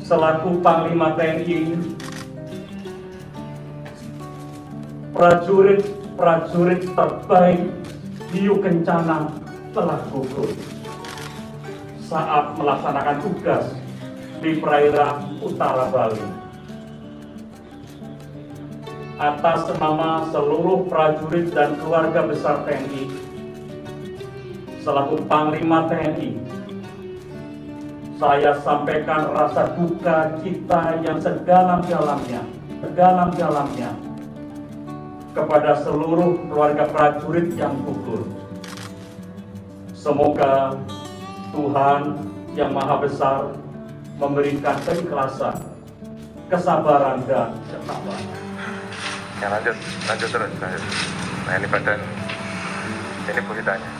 selaku Panglima TNI, prajurit terbaik Hiu Kencana telah gugur saat melaksanakan tugas di perairan utara Bali. Atas nama seluruh prajurit dan keluarga besar TNI, selaku Panglima TNI, saya sampaikan rasa duka cita yang sedalam-dalamnya kepada seluruh keluarga prajurit yang gugur. Semoga Tuhan yang Maha Besar memberikan keikhlasan, kesabaran, dan ketabahan. Ya, lanjut terus. Nah, ini badan, ini beritanya.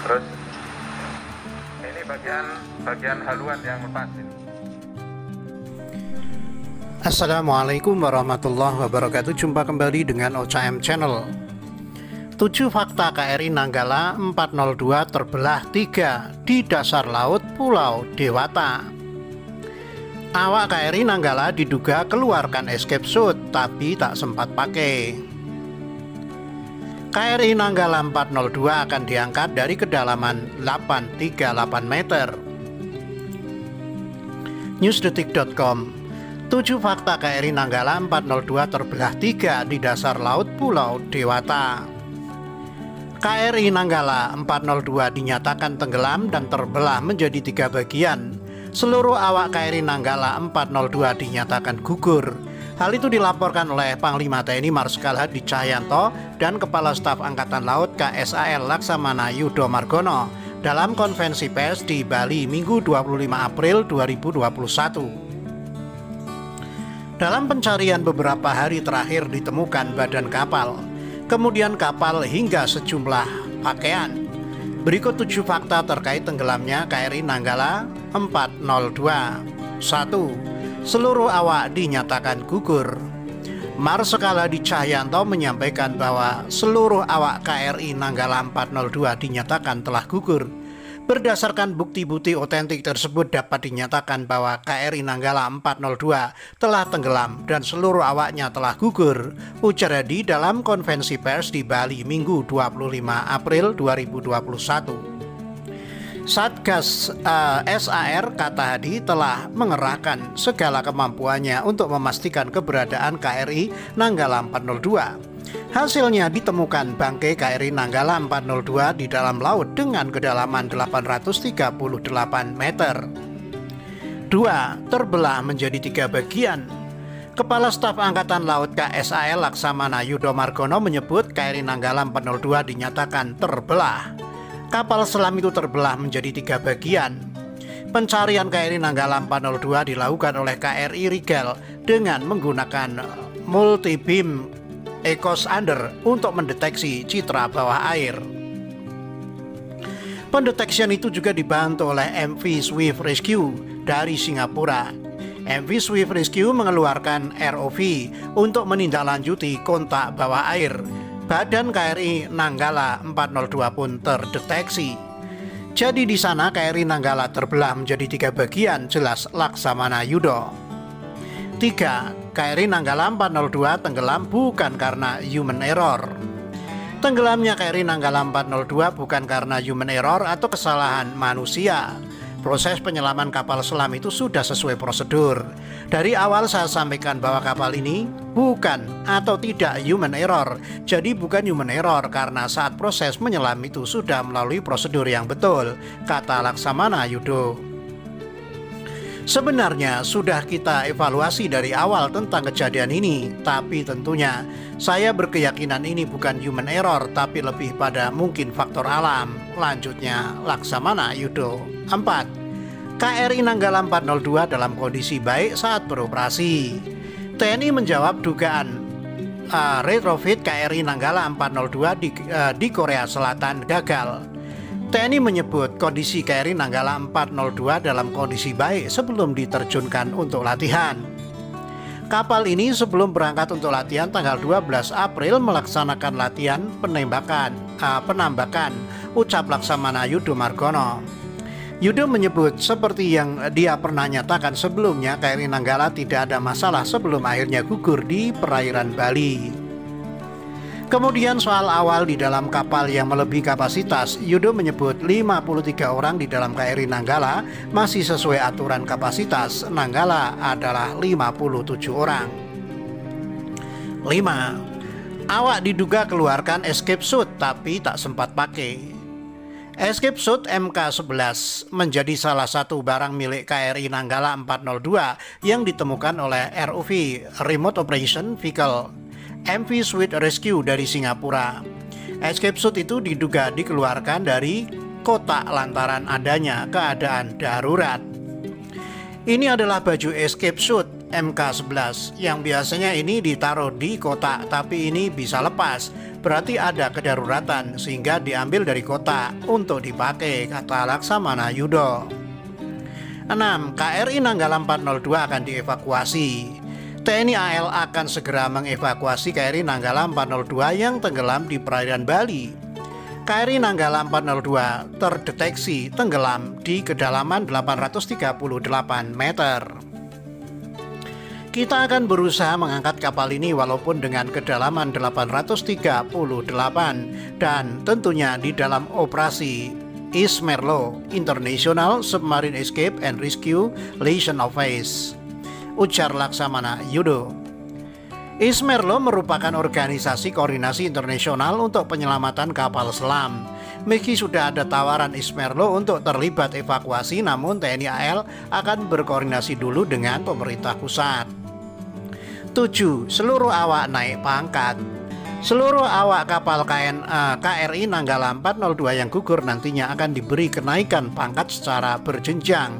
Terus ini bagian haluan yang lepas ini. Assalamualaikum warahmatullahi wabarakatuh. Jumpa kembali dengan OCM Channel. 7 fakta KRI Nanggala 402 terbelah 3 di dasar laut Pulau Dewata. Awak KRI Nanggala diduga keluarkan escape suit tapi tak sempat pakai. KRI Nanggala 402 akan diangkat dari kedalaman 838 meter. Newsdetik.com. 7 fakta KRI Nanggala 402 terbelah 3 di dasar laut Pulau Dewata. KRI Nanggala 402 dinyatakan tenggelam dan terbelah menjadi 3 bagian. Seluruh awak KRI Nanggala 402 dinyatakan gugur. Hal itu dilaporkan oleh Panglima TNI Marskal Hadi Cahyanto dan Kepala Staf Angkatan Laut KSAL Laksamana Yudo Margono dalam konferensi pers di Bali Minggu 25 April 2021. Dalam pencarian beberapa hari terakhir ditemukan badan kapal, kemudian kapal hingga sejumlah pakaian. Berikut 7 fakta terkait tenggelamnya KRI Nanggala 402. 1. Seluruh awak dinyatakan gugur. Marskal Hadi Cahyanto menyampaikan bahwa seluruh awak KRI Nanggala 402 dinyatakan telah gugur. Berdasarkan bukti-bukti otentik tersebut dapat dinyatakan bahwa KRI Nanggala 402 telah tenggelam dan seluruh awaknya telah gugur, ujar Hadi dalam konferensi pers di Bali Minggu 25 April 2021. Satgas SAR, kata Hadi, telah mengerahkan segala kemampuannya untuk memastikan keberadaan KRI Nanggala 402. Hasilnya ditemukan bangkai KRI Nanggala 402 di dalam laut dengan kedalaman 838 meter. 2. Terbelah menjadi 3 bagian. Kepala Staf Angkatan Laut KSAL Laksamana Yudo Margono menyebut KRI Nanggala 402 dinyatakan terbelah. Kapal selam itu terbelah menjadi 3 bagian. Pencarian KRI Nanggala 402 dilakukan oleh KRI Rigel dengan menggunakan multi-beam Eco Sounder untuk mendeteksi citra bawah air. Pendeteksian itu juga dibantu oleh MV Swift Rescue dari Singapura. MV Swift Rescue mengeluarkan ROV untuk menindaklanjuti kontak bawah air. Badan KRI Nanggala 402 pun terdeteksi. Jadi di sana KRI Nanggala terbelah menjadi 3 bagian, jelas Laksamana Yudo. 3. KRI Nanggala 402 tenggelam bukan karena human error. Tenggelamnya KRI Nanggala 402 bukan karena human error atau kesalahan manusia. Proses penyelaman kapal selam itu sudah sesuai prosedur. Dari awal saya sampaikan bahwa kapal ini bukan atau tidak human error. Jadi bukan human error karena saat proses menyelam itu sudah melalui prosedur yang betul, kata Laksamana Yudo. Sebenarnya sudah kita evaluasi dari awal tentang kejadian ini, tapi tentunya saya berkeyakinan ini bukan human error, tapi lebih pada mungkin faktor alam, lanjutnya Laksamana Yudo. 4. KRI Nanggala 402 dalam kondisi baik saat beroperasi. TNI menjawab dugaan retrofit KRI Nanggala 402 di Korea Selatan gagal. TNI menyebut kondisi KRI Nanggala 402 dalam kondisi baik sebelum diterjunkan untuk latihan. Kapal ini sebelum berangkat untuk latihan tanggal 12 April melaksanakan latihan penambakan, ucap Laksamana Yudo Margono. Yudo menyebut seperti yang dia pernah nyatakan sebelumnya, KRI Nanggala tidak ada masalah sebelum akhirnya gugur di perairan Bali. Kemudian soal awal di dalam kapal yang melebihi kapasitas, Yudo menyebut 53 orang di dalam KRI Nanggala masih sesuai aturan kapasitas. Nanggala adalah 57 orang. 5. Awak diduga keluarkan escape suit tapi tak sempat pakai. Escape suit MK11 menjadi salah satu barang milik KRI Nanggala 402 yang ditemukan oleh ROV Remote Operation Vehicle MV Swift Rescue dari Singapura. Escape suit itu diduga dikeluarkan dari kotak lantaran adanya keadaan darurat. Ini adalah baju escape suit MK11 yang biasanya ini ditaruh di kotak, tapi ini bisa lepas. Berarti ada kedaruratan sehingga diambil dari kotak untuk dipakai, kata Laksamana Yudo. 6. KRI Nanggala 402 akan dievakuasi. TNI AL akan segera mengevakuasi KRI Nanggala 402 yang tenggelam di perairan Bali. KRI Nanggala 402 terdeteksi tenggelam di kedalaman 838 meter. Kita akan berusaha mengangkat kapal ini walaupun dengan kedalaman 838 dan tentunya di dalam operasi East Merlo International Submarine Escape and Rescue Liaison Office, ujar Laksamana Yudo. East Merlo merupakan organisasi koordinasi internasional untuk penyelamatan kapal selam. Meski sudah ada tawaran East Merlo untuk terlibat evakuasi, namun TNI AL akan berkoordinasi dulu dengan pemerintah pusat. 7. Seluruh awak naik pangkat. Seluruh awak kapal KRI Nanggala 402 yang gugur nantinya akan diberi kenaikan pangkat secara berjenjang.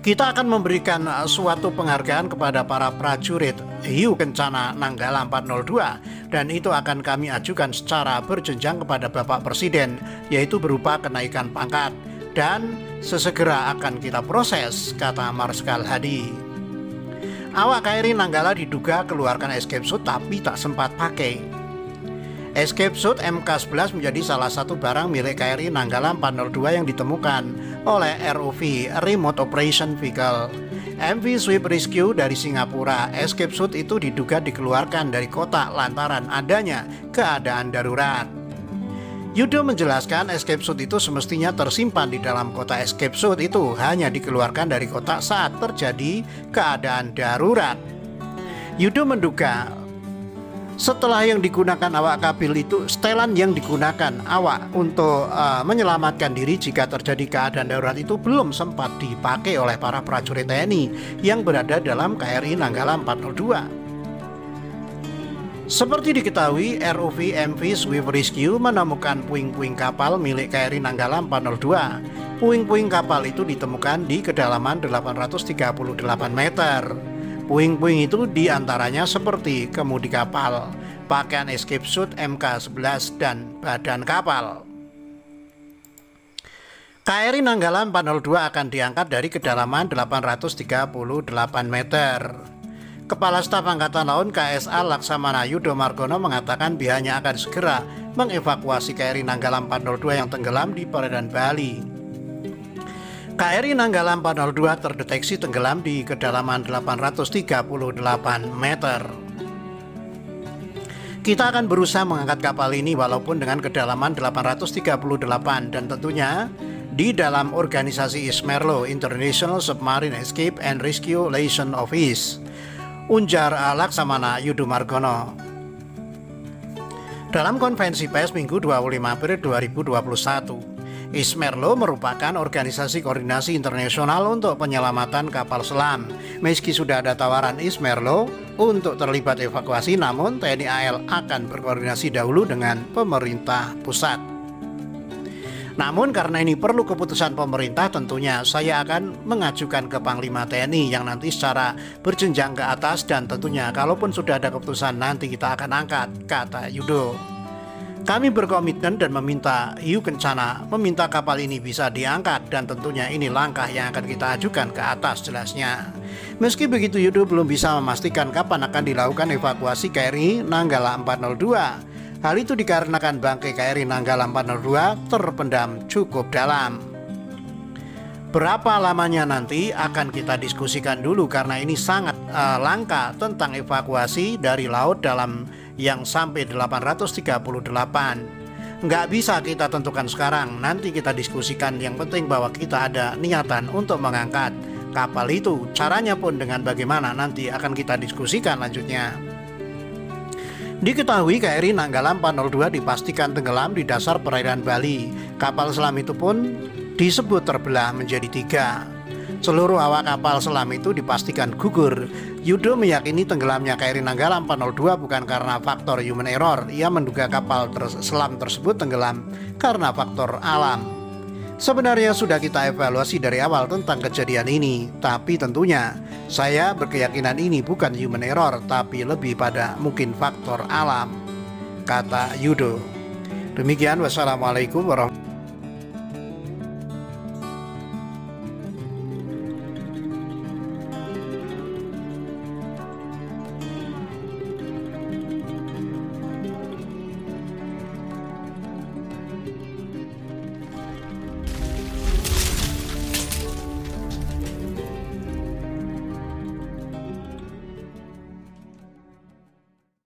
Kita akan memberikan suatu penghargaan kepada para prajurit Hiu Kencana Nanggala 402 dan itu akan kami ajukan secara berjenjang kepada Bapak Presiden, yaitu berupa kenaikan pangkat, dan sesegera akan kita proses, kata Marskal Hadi. Awak KRI Nanggala diduga keluarkan escape suit tapi tak sempat pakai. Escape suit MK11 menjadi salah satu barang milik KRI Nanggala 402 yang ditemukan oleh ROV Remote Operation Vehicle MV Swift Rescue dari Singapura. Escape suit itu diduga dikeluarkan dari kotak lantaran adanya keadaan darurat. Yudo menjelaskan escape suit itu semestinya tersimpan di dalam kotak. Escape suit itu hanya dikeluarkan dari kotak saat terjadi keadaan darurat. Yudo menduga setelah yang digunakan awak kapal itu, setelan yang digunakan awak untuk menyelamatkan diri jika terjadi keadaan darurat itu belum sempat dipakai oleh para prajurit TNI yang berada dalam KRI Nanggala 402. Seperti diketahui, ROV MV Swift Rescue menemukan puing-puing kapal milik KRI Nanggala 402. Puing-puing kapal itu ditemukan di kedalaman 838 meter. Puing-puing itu diantaranya seperti kemudi kapal, pakaian escape suit MK11 dan badan kapal. KRI Nanggala 402 akan diangkat dari kedalaman 838 meter. Kepala Staf Angkatan Laut KSA Laksamana Yudo Margono mengatakan pihaknya akan segera mengevakuasi KRI Nanggala 402 yang tenggelam di perairan Bali. KRI Nanggala 402 terdeteksi tenggelam di kedalaman 838 meter. Kita akan berusaha mengangkat kapal ini walaupun dengan kedalaman 838 dan tentunya di dalam organisasi East Merlo International Submarine Escape and Rescue Liaison Office, ujar Laksamana Yudo Margono. Dalam konvensi pers Minggu 25 April 2021, East Merlo merupakan organisasi koordinasi internasional untuk penyelamatan kapal selam. Meski sudah ada tawaran East Merlo untuk terlibat evakuasi, namun TNI AL akan berkoordinasi dahulu dengan pemerintah pusat. Namun karena ini perlu keputusan pemerintah, tentunya saya akan mengajukan ke Panglima TNI yang nanti secara berjenjang ke atas, dan tentunya kalaupun sudah ada keputusan nanti kita akan angkat, kata Yudo. Kami berkomitmen dan meminta Hiu Kencana meminta kapal ini bisa diangkat, dan tentunya ini langkah yang akan kita ajukan ke atas, jelasnya. Meski begitu, Yudo belum bisa memastikan kapan akan dilakukan evakuasi KRI Nanggala 402. Hal itu dikarenakan bangkai KRI Nanggala 402 terpendam cukup dalam. Berapa lamanya nanti akan kita diskusikan dulu karena ini sangat langka tentang evakuasi dari laut dalam yang sampai 838. Nggak bisa kita tentukan sekarang, nanti kita diskusikan. Yang penting bahwa kita ada niatan untuk mengangkat kapal itu. Caranya pun dengan bagaimana nanti akan kita diskusikan lanjutnya. Diketahui KRI Nanggala 402 dipastikan tenggelam di dasar perairan Bali. Kapal selam itu pun disebut terbelah menjadi 3. Seluruh awak kapal selam itu dipastikan gugur. Yudo meyakini tenggelamnya KRI Nanggala 402 bukan karena faktor human error. Ia menduga kapal selam tersebut tenggelam karena faktor alam. Sebenarnya sudah kita evaluasi dari awal tentang kejadian ini, tapi tentunya saya berkeyakinan ini bukan human error, tapi lebih pada mungkin faktor alam, kata Yudo. Demikian, wassalamualaikum warahmatullahi wabarakatuh.